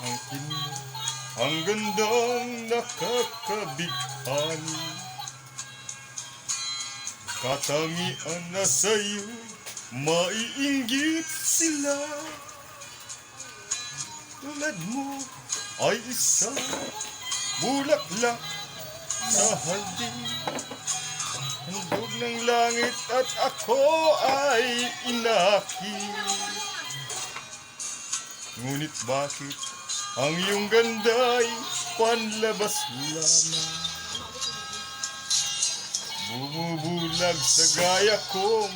ang kinyo, ang gandang nakakabighani. Katangian na sa'yo, maiinggit sila. Tulad mo ay isang bulaklak sa hardin. Handog ng langit at ako ay inakit. Ngunit bakit ang iyong ganda'y panlabas lamang? Bumubulag sa gaya kong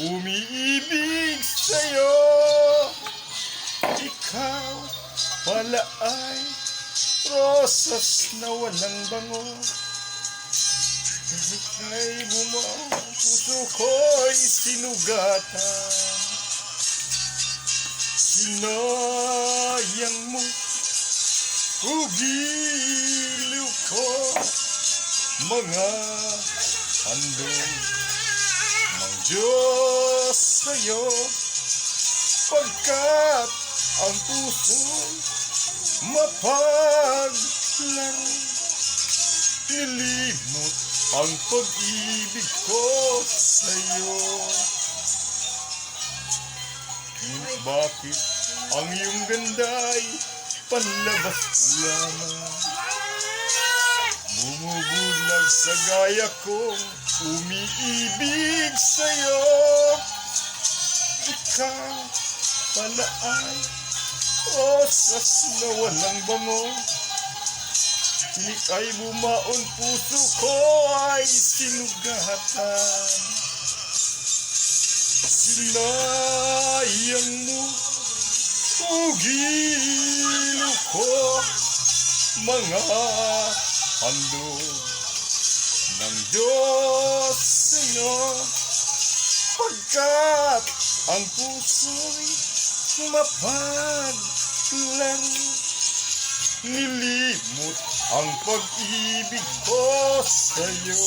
umiibig sa'yo. Ikaw pala ay rosas na walang bango. Kahit na'y bumaw, puso ko'y sinugatan. Sinayang mo, ugiliw ko, mga handog ng Diyos sa'yo. Pagkat ang puso'y mapaglaro, nilimot ang pag-ibig ko sa'yo. Ngunit bakit ang iyong ganda'y panlabas lamang? Bumubulag sa gaya kong umiibig sa'yo. Ikaw pala ay rosas na walang bango. Tinik ay bumaon, puso ko ay sinugatan. Sinayang mo, ugiliw ko, mga handog ng Diyos sa'yo. Pagkat ang puso'y mapaglaro, nilimot ang pag-ibig ko sa'yo.